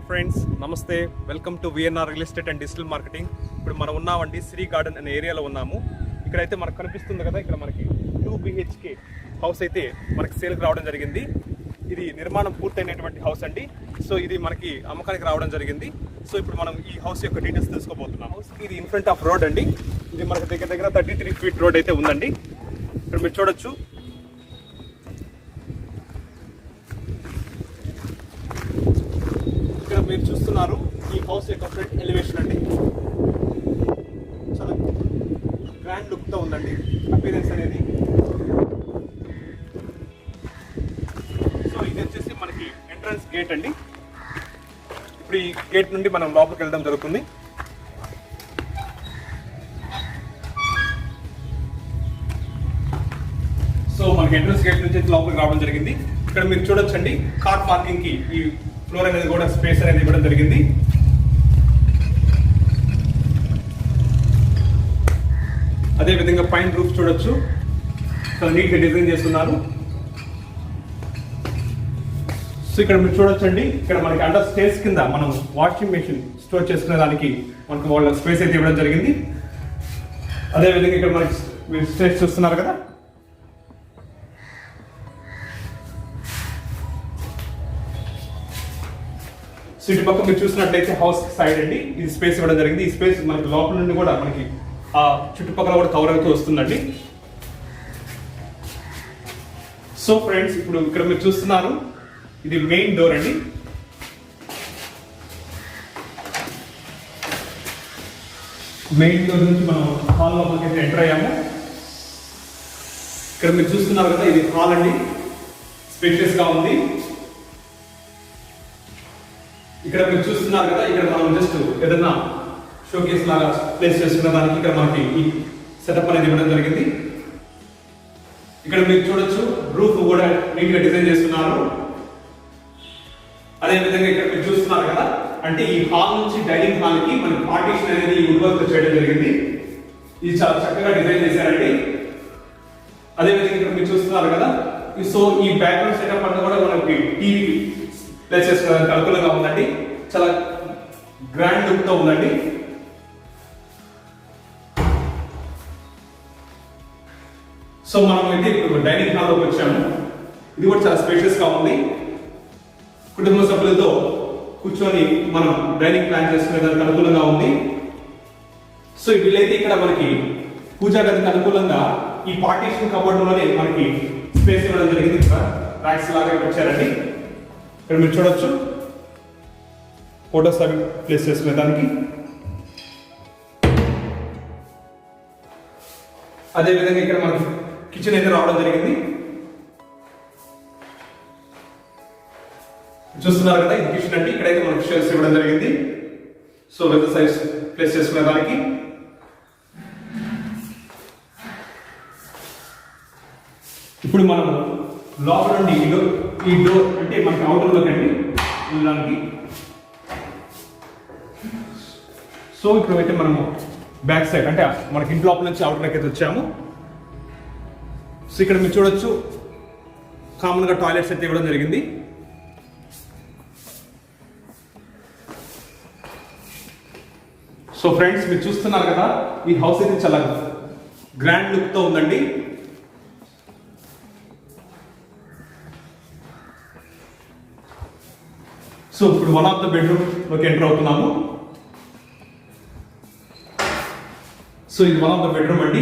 Friends, నమస్తే. Welcome to VNR real estate and digital marketing. ఇప్పుడు మనం ఉన్నామండి శ్రీ గార్డెన్ అనే ఏరియాలో ఉన్నాము. ఇక్కడైతే మనకు కనిపిస్తుంది కదా, ఇక్కడ మనకి 2 BHK హౌస్ అయితే మనకి సేల్కి రావడం జరిగింది. ఇది నిర్మాణం పూర్తయినటువంటి హౌస్ అండి. సో ఇది మనకి అమ్మకానికి రావడం జరిగింది. సో ఇప్పుడు మనం ఈ హౌస్ యొక్క డీటెయిల్స్ తెలుసుకోబోతున్నాం. హౌస్ ఇది ఇన్ ఫ్రంట్ ఆఫ్ రోడ్ అండి. ఇది మనకి దగ్గర 33 ఫీట్ రోడ్ అయితే ఉందండి. ఇక్కడ మీరు చూడొచ్చు. ఇక్కడ మీరు చూస్తున్నారు ఈ హౌస్ యొక్క ఫ్రంట్ ఎలివేషన్ అండి. చాలా గ్రాండ్ లుక్ తో ఉందండి అపీరెన్స్ అనేది. సో ఇది వచ్చేసి మనకి ఎంట్రన్స్ గేట్ అండి. ఇప్పుడు ఈ గేట్ నుండి మనం లోపలికి వెళ్ళడం జరుగుతుంది. సో మనకి ఎంట్రన్స్ గేట్ నుంచి లోపలికి రావడం జరిగింది. ఇక్కడ మీరు చూడొచ్చండి, కార్ పార్కింగ్ కి ఈ ఫ్లోర్ అనేది కూడా స్పేస్ అనేది ఇవ్వడం జరిగింది. అదే విధంగా పైన రూఫ్ చూడొచ్చు, చాలా నీట్ గా డిజైన్ చేస్తున్నారు. సో ఇక్కడ మీరు చూడొచ్చండి, ఇక్కడ మనకి అండర్ స్టేర్స్ కింద మనం వాషింగ్ మెషిన్ స్టోర్ చేసుకునే దానికి మనకు వాళ్ళ స్పేస్ అయితే ఇవ్వడం జరిగింది. అదే విధంగా ఇక్కడ మనకి మీరు స్టేర్స్ చూస్తున్నారు కదా. సో ఇటు పక్క మీరు చూసినట్లయితే హౌస్ సైడ్ అండి ఇది స్పేస్ ఇవ్వడం జరిగింది. ఈ స్పేస్ మనకి లోపల నుండి కూడా మనకి ఆ చుట్టుపక్కల కూడా కవర్ అవుతూ వస్తుందండి. సో ఫ్రెండ్స్, ఇప్పుడు ఇక్కడ మీరు చూస్తున్నారు, ఇది మెయిన్ డోర్ అండి. మెయిన్ డోర్ నుంచి మనం హాల్ లోపలికి అయితే ఎంటర్ అయ్యాము. ఇక్కడ మీరు చూస్తున్నారు కదా, ఇది హాల్ అండి. స్పేషియస్ గా ఉంది. ఇక్కడ మీరు చూస్తున్నారు కదా, ఇక్కడ మనం జస్ట్ ఏదన్నా షోకేస్ లాగా ప్లేస్ చేసుకున్న దానికి ఇక్కడ మనకి ఈ సెటప్ అనేది ఇవ్వడం జరిగింది. ఇక్కడ మీరు చూడొచ్చు, రూఫ్ కూడా నీట్ గా డిజైన్ చేస్తున్నారు. అదే విధంగా ఇక్కడ మీరు చూస్తున్నారు కదా, అంటే ఈ హాల్ నుంచి డైనింగ్ హాల్ కి మనకి పార్టీషన్ అనేది ఈ వుడ్ వర్క్ తో చేయడం జరిగింది. ఇది చాలా చక్కగా డిజైన్ చేశారండి. అదే విధంగా ఇక్కడ మీరు చూస్తున్నారు కదా, సో ఈ బ్యాక్గ్రౌండ్ సెటప్ అంతా కూడా మనకి టీవీ ప్లేస్ చేసుకోవడానికి అనుకూలంగా ఉందండి. చాలా గ్రాండ్ లుక్ తో ఉందండి. సో మనం అయితే ఇప్పుడు డైనింగ్ హాల్ లోకి వచ్చాము. ఇది కూడా చాలా స్పేషియస్ గా ఉంది. కుటుంబ సభ్యులతో కూర్చొని మనం డైనింగ్ ప్లాన్ చేసుకునేదానికి అనుకూలంగా ఉంది. సో వీళ్ళైతే ఇక్కడ మనకి పూజా గదికి అనుకూలంగా ఈ పార్టీషన్ కబోర్డ్ లోనే మనకి స్పేస్ ఇవ్వడం జరిగింది. ర్యాక్స్ లాగా వచ్చారండి. ఇక్కడ మీరు చూడొచ్చు, ఫోటోస్ అవి ప్లేస్ చేసుకునే దానికి. అదే విధంగా ఇక్కడ మనకి కిచెన్ అయితే రావడం జరిగింది. చూస్తున్నారు కదా, ఇది కిచెన్ అండి. ఇక్కడైతే మనకి షెల్ఫ్స్ ఇవ్వడం జరిగింది. సో పెద్ద సైజ్ ప్లేస్ చేసుకునే దానికి. ఇప్పుడు మనం లోపల నుండి ఈ డోర్ అంటే మనకి అవుటర్ లోకి అండి వెళ్ళడానికి. సో ఇప్పుడు అయితే మనము బ్యాక్ సైడ్ అంటే మనకి ఇంటి లోపల నుంచి అవుటర్ లోకి అయితే వచ్చాము. సో ఇక్కడ మీరు చూడొచ్చు, కామన్ గా టాయిలెట్స్ అయితే ఇవ్వడం జరిగింది. సో ఫ్రెండ్స్, మీరు చూస్తున్నారు కదా, ఈ హౌస్ అయితే చాలా గ్రాండ్ లుక్ తో ఉందండి. సో ఇప్పుడు వన్ ఆఫ్ ద బెడ్రూమ్ లోకి ఎంటర్ అవుతున్నాము. సో ఇది వన్ ఆఫ్ ద బెడ్రూమ్ అండి.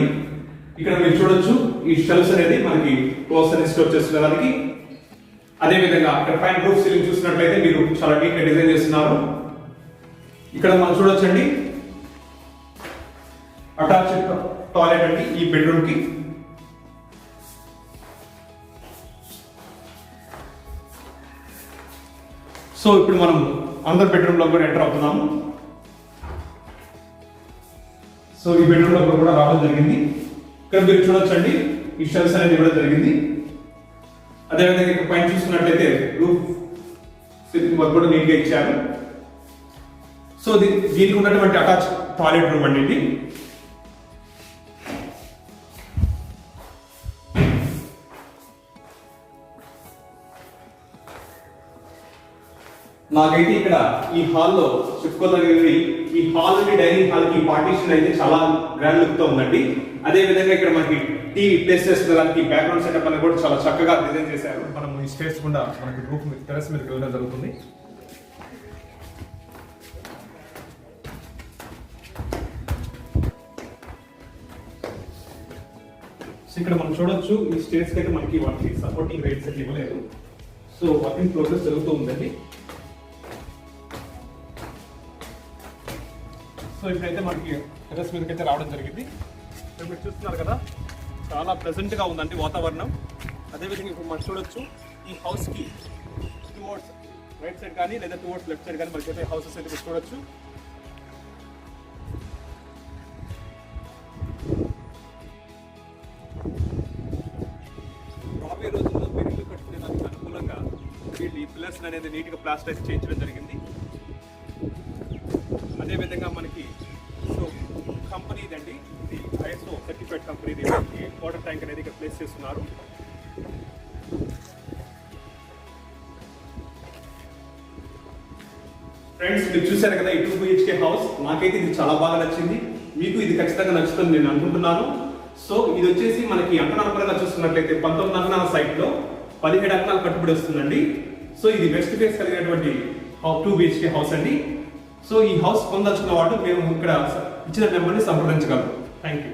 ఇక్కడ మీరు చూడొచ్చు, ఈ షెల్ఫ్స్ అనేది మనకి క్లోత్స్ అనేది స్టోర్ చేసుకునేదానికి. అదే విధంగా ఇక్కడ పైన రూఫ్ సీలింగ్ చూసినట్లయితే మీరు చాలా నీట్ గా డిజైన్ చేస్తున్నారు. ఇక్కడ మనం చూడొచ్చండి, అటాచ్డ్ టాయిలెట్ అండి ఈ బెడ్రూమ్ కి. సో ఇప్పుడు మనం అందర్ బెడ్రూమ్ లో కూడా ఎంటర్ అవుతున్నాము. సో ఈ బెడ్రూమ్ లో కూడా రావడం జరిగింది. ఇక్కడ మీరు చూడొచ్చండి, ఈ షెల్ఫ్స్ అనేది ఇవ్వడం జరిగింది. అదేవిధంగా ఇక్కడ పైన చూసుకున్నట్లయితే రూఫ్ వర్క్ కూడా నీట్ గా ఇచ్చారు. సో దీనికి ఉన్నటువంటి అటాచ్ టాయిలెట్ రూమ్ అండి ఇది. నాకైతే ఇక్కడ ఈ హాల్లో చెప్పుకోదగినది, ఈ హాల్ నుండి డైనింగ్ హాల్ కి పార్టీషన్ అయితే చాలా గ్రాండ్ లుక్ తో ఉందండి. అదే విధంగా ఇక్కడ మనకి టీవీ ప్లేస్ చేసుకోవడానికి బ్యాక్గ్రౌండ్ సెటప్ అనేది కూడా చాలా చక్కగా డిజైన్ చేశారు. మనం ఈ స్టేజ్ కూడా మనకి రూఫ్ మీద టెర్రస్ మీదకి వెళ్ళడం జరుగుతుంది. సో ఇక్కడ మనం చూడొచ్చు ఈ స్టేజ్ కి అయితే మనకి వాటికి సపోర్టింగ్ రైట్స్ అయితే ఇవ్వలేదు. సో వర్కింగ్ ప్రోగ్రెస్ జరుగుతూ ఉందండి. సో ఇప్పుడైతే మనకి టెర్రస్ మీదకి అయితే రావడం జరిగింది. ఇప్పుడు మీరు చూస్తున్నారు కదా, చాలా ప్లెజెంట్ గా ఉందండి వాతావరణం. అదేవిధంగా ఇప్పుడు మనం చూడొచ్చు ఈ హౌస్ కి టువర్డ్స్ రైట్ సైడ్ కానీ లేదా టువర్డ్స్ లెఫ్ట్ సైడ్ కానీ మనకైతే హౌసెస్ అయితే చూడొచ్చు. రాబోయే రోజుల్లో మీరు ఇల్లు కట్టుకునే దానికి అనుకూలంగా వీళ్ళు ఈ పిల్లర్స్ అనేది నీట్గా ప్లాస్టరైజ్ చేయించడం జరిగింది. అదేవిధంగా మనకి సో కంపెనీ ఇదండి, ఇది ISO certified company. Water tank అనేది ఇక్కడ ప్లేస్ చేస్తున్నారు. ఫ్రెండ్స్, మీరు చూసారు కదా ఈ 2 BHK హౌస్. నాకైతే ఇది చాలా బాగా నచ్చింది. మీకు ఇది ఖచ్చితంగా నచ్చుతుంది నేను అనుకుంటున్నాను. సో ఇది వచ్చేసి మనకి అంకణాల పరంగా చూసుకున్నట్లయితే 19 అంకణాల సైట్ లో 17 అంకణాలు కట్టుబడి వస్తుందండి. సో ఇది వెస్ట్ ఫేస్ కలిగినటువంటి 2 BHK హౌస్ అండి. సో ఈ హౌస్ పొందొచ్చుకున్న వాడు మేము ఇక్కడ ఇచ్చిన నెంబర్ని సంప్రదించగలరు. Thank you.